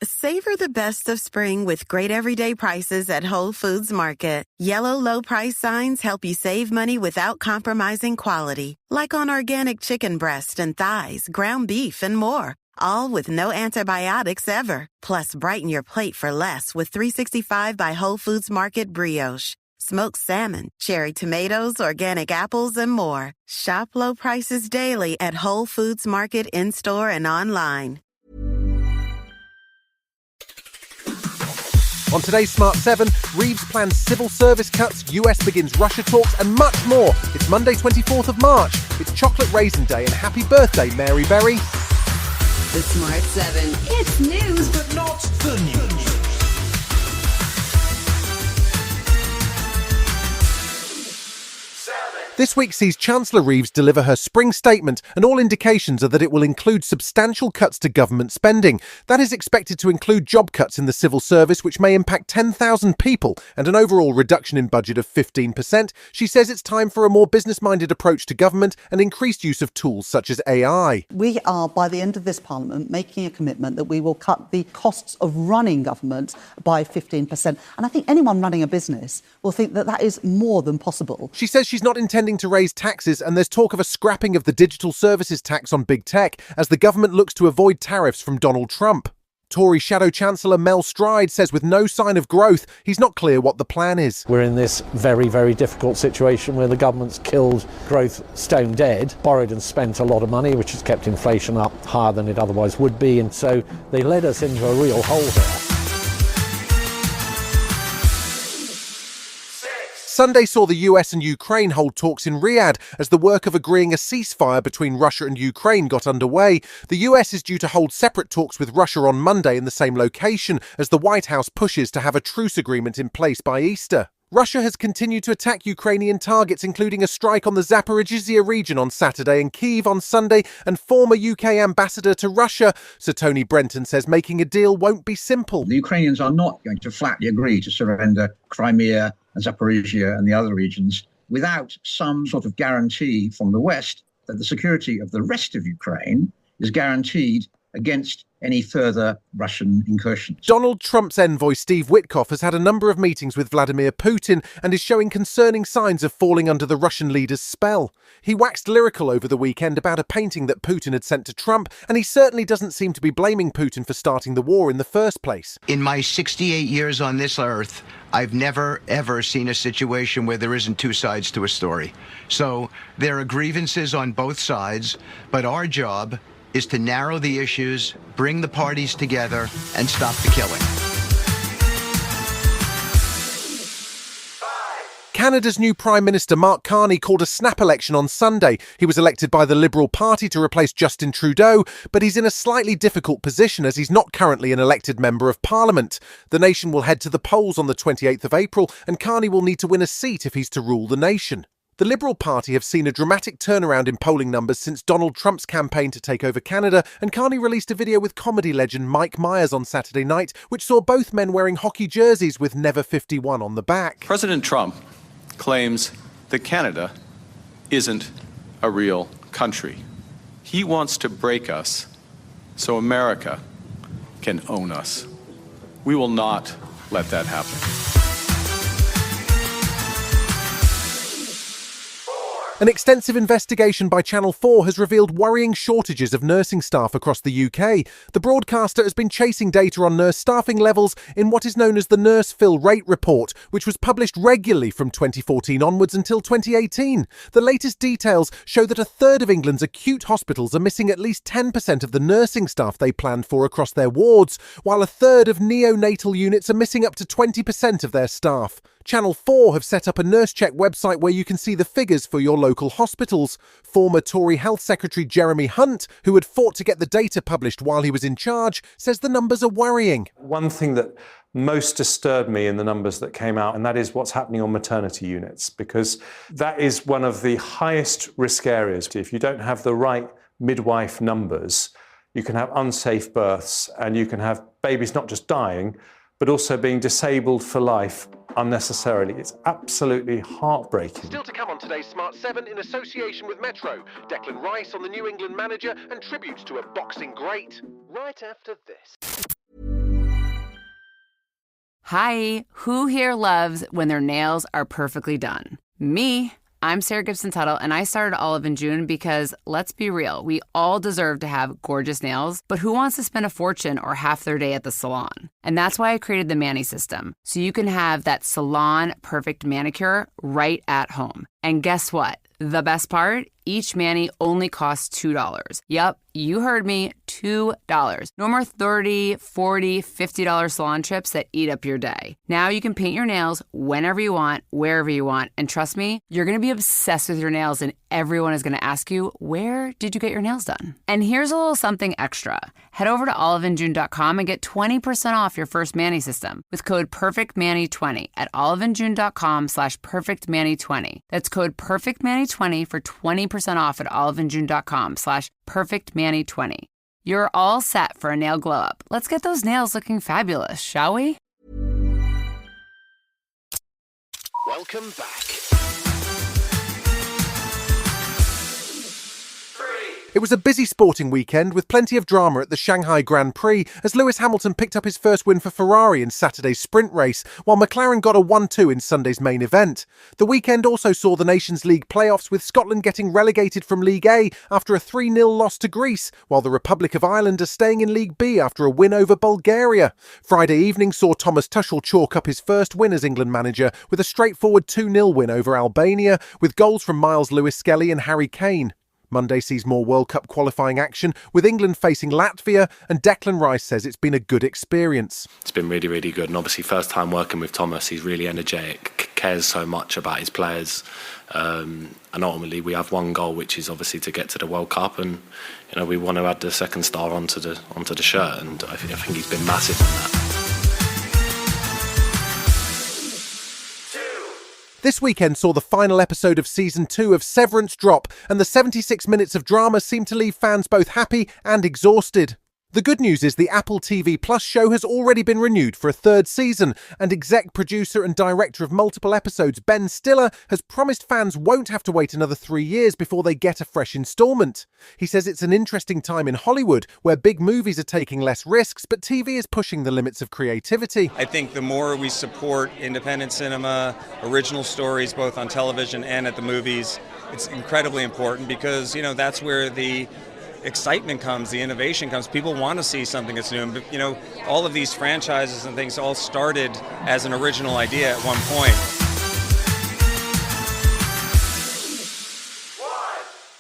Savor the best of spring with great everyday prices at Whole Foods Market. Yellow low price signs help you save money without compromising quality, like on organic chicken breast and thighs, ground beef, and more. All with no antibiotics ever. Plus, brighten your plate for less with 365 by Whole Foods Market brioche. Smoked salmon, cherry tomatoes, organic apples, and more. Shop low prices daily at Whole Foods Market in-store and online. On today's Smart 7, Reeves plans civil service cuts, US begins Russia talks, and much more. It's Monday 24th of March. It's Chocolate Raisin Day, and happy birthday, Mary Berry. The Smart 7. It's news, but not the news. This week sees Chancellor Reeves deliver her spring statement, and all indications are that it will include substantial cuts to government spending. That is expected to include job cuts in the civil service, which may impact 10,000 people, and an overall reduction in budget of 15%. She says it's time for a more business-minded approach to government and increased use of tools such as AI. We are, by the end of this Parliament, making a commitment that we will cut the costs of running government by 15%. And I think anyone running a business will think that that is more than possible. She says she's not intending to raise taxes, and there's talk of a scrapping of the digital services tax on big tech as the government looks to avoid tariffs from Donald Trump. Tory Shadow Chancellor Mel Stride says with no sign of growth, he's not clear what the plan is. We're in this very, very difficult situation where the government's killed growth stone dead, borrowed and spent a lot of money, which has kept inflation up higher than it otherwise would be, and so they led us into a real hole here. Sunday saw the US and Ukraine hold talks in Riyadh as the work of agreeing a ceasefire between Russia and Ukraine got underway. The US is due to hold separate talks with Russia on Monday in the same location as the White House pushes to have a truce agreement in place by Easter. Russia has continued to attack Ukrainian targets, including a strike on the Zaporizhzhia region on Saturday and Kyiv on Sunday, and former UK ambassador to Russia, Sir Tony Brenton, says making a deal won't be simple. The Ukrainians are not going to flatly agree to surrender Crimea and Zaporizhzhia and the other regions without some sort of guarantee from the West that the security of the rest of Ukraine is guaranteed against any further Russian incursions. Donald Trump's envoy Steve Witkoff has had a number of meetings with Vladimir Putin and is showing concerning signs of falling under the Russian leader's spell. He waxed lyrical over the weekend about a painting that Putin had sent to Trump, and he certainly doesn't seem to be blaming Putin for starting the war in the first place. In my 68 years on this earth, I've never, ever seen a situation where there isn't two sides to a story. So there are grievances on both sides, but our job is to narrow the issues, bring the parties together, and stop the killing. Canada's new Prime Minister Mark Carney called a snap election on Sunday. He was elected by the Liberal Party to replace Justin Trudeau, but he's in a slightly difficult position as he's not currently an elected Member of Parliament. The nation will head to the polls on the 28th of April, and Carney will need to win a seat if he's to rule the nation. The Liberal Party have seen a dramatic turnaround in polling numbers since Donald Trump's campaign to take over Canada, and Carney released a video with comedy legend Mike Myers on Saturday night, which saw both men wearing hockey jerseys with Never 51 on the back. President Trump claims that Canada isn't a real country. He wants to break us so America can own us. We will not let that happen. An extensive investigation by Channel 4 has revealed worrying shortages of nursing staff across the UK. The broadcaster has been chasing data on nurse staffing levels in what is known as the Nurse Fill Rate Report, which was published regularly from 2014 onwards until 2018. The latest details show that a third of England's acute hospitals are missing at least 10% of the nursing staff they planned for across their wards, while a third of neonatal units are missing up to 20% of their staff. Channel 4 have set up a Nurse Check website where you can see the figures for your local hospitals. Former Tory Health Secretary Jeremy Hunt, who had fought to get the data published while he was in charge, says the numbers are worrying. One thing that most disturbed me in the numbers that came out, and that is what's happening on maternity units, because that is one of the highest risk areas. If you don't have the right midwife numbers, you can have unsafe births and you can have babies not just dying, but also being disabled for life unnecessarily. It's absolutely heartbreaking. Still to come on today's Smart 7 in association with Metro. Declan Rice on the New England manager and tributes to a boxing great. Right after this. Hi, who here loves when their nails are perfectly done? Me. I'm Sarah Gibson Tuttle, and I started Olive in June because, let's be real, we all deserve to have gorgeous nails, but who wants to spend a fortune or half their day at the salon? And that's why I created the Mani system, so you can have that salon-perfect manicure right at home. And guess what? The best part? Each mani only costs $2. Yep, you heard me, $2. No more $30, $40, $50 salon trips that eat up your day. Now you can paint your nails whenever you want, wherever you want. And trust me, you're going to be obsessed with your nails and everyone is going to ask you, where did you get your nails done? And here's a little something extra. Head over to oliveinjune.com and get 20% off your first Mani system with code PERFECTMANI20 at oliveinjune.com/PERFECTMANI20. That's code PERFECTMANI20 for 20% off at oliveinjune.com/PERFECTMANI20. You're all set for a nail glow up. Let's get those nails looking fabulous, shall we? Welcome back. It was a busy sporting weekend with plenty of drama at the Shanghai Grand Prix as Lewis Hamilton picked up his first win for Ferrari in Saturday's sprint race, while McLaren got a 1-2 in Sunday's main event. The weekend also saw the Nations League playoffs, with Scotland getting relegated from League A after a 3-0 loss to Greece, while the Republic of Ireland are staying in League B after a win over Bulgaria. Friday evening saw Thomas Tuchel chalk up his first win as England manager with a straightforward 2-0 win over Albania, with goals from Miles Lewis-Skelly and Harry Kane. Monday sees more World Cup qualifying action, with England facing Latvia, and Declan Rice says it's been a good experience. It's been really, really good, and obviously first time working with Thomas, he's really energetic, cares so much about his players, and ultimately we have one goal, which is obviously to get to the World Cup, and we want to add the second star onto the shirt, and I think he's been massive in that. This weekend saw the final episode of Season 2 of Severance drop, and the 76 minutes of drama seemed to leave fans both happy and exhausted. The good news is the Apple TV Plus show has already been renewed for a third season, and exec producer and director of multiple episodes Ben Stiller has promised fans won't have to wait another 3 years before they get a fresh instalment. He says it's an interesting time in Hollywood where big movies are taking less risks, but TV is pushing the limits of creativity. I think the more we support independent cinema, original stories both on television and at the movies, it's incredibly important because, that's where the excitement comes, the innovation comes. People want to see something that's new. But, all of these franchises and things all started as an original idea at one point.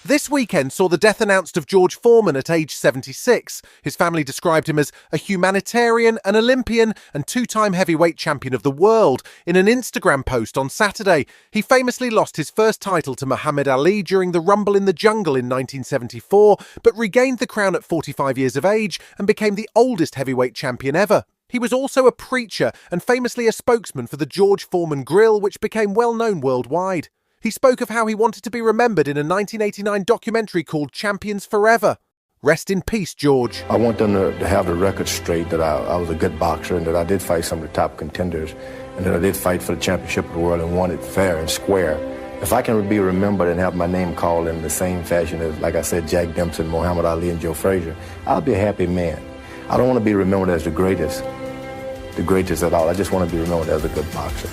This weekend saw the death announced of George Foreman at age 76. His family described him as a humanitarian, an Olympian, and two-time heavyweight champion of the world. In an Instagram post on Saturday, he famously lost his first title to Muhammad Ali during the Rumble in the Jungle in 1974, but regained the crown at 45 years of age and became the oldest heavyweight champion ever. He was also a preacher and famously a spokesman for the George Foreman Grill, which became well known worldwide. He spoke of how he wanted to be remembered in a 1989 documentary called Champions Forever. Rest in peace, George. I want them to have the record straight that I was a good boxer and that I did fight some of the top contenders and that I did fight for the championship of the world and won it fair and square. If I can be remembered and have my name called in the same fashion as, like I said, Jack Dempsey, Muhammad Ali, and Joe Frazier, I'll be a happy man. I don't want to be remembered as the greatest at all. I just want to be remembered as a good boxer.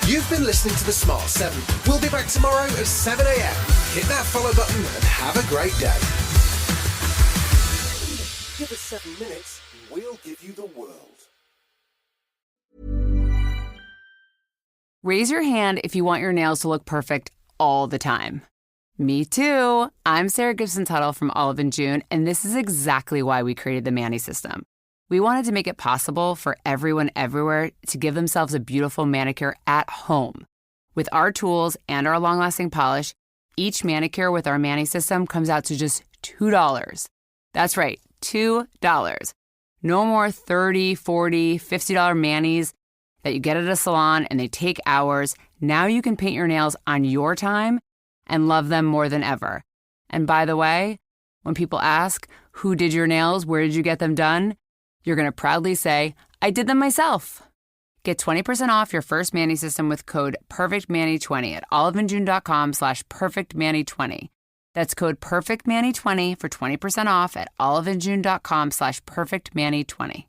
You've been listening to The Smart 7. We'll be back tomorrow at 7 a.m. Hit that follow button and have a great day. Give us 7 minutes and we'll give you the world. Raise your hand if you want your nails to look perfect all the time. Me too. I'm Sarah Gibson Tuttle from Olive in June, and this is exactly why we created the Mani system. We wanted to make it possible for everyone everywhere to give themselves a beautiful manicure at home. With our tools and our long-lasting polish, each manicure with our Mani system comes out to just $2. That's right, $2. No more $30, $40, $50 manis that you get at a salon and they take hours. Now you can paint your nails on your time and love them more than ever. And by the way, when people ask, who did your nails? Where did you get them done? You're going to proudly say, I did them myself. Get 20% off your first Mani system with code PERFECTMANI20 at oliveinjune.com/PERFECTMANI20. That's code PERFECTMANI20 for 20% off at oliveinjune.com/PERFECTMANI20.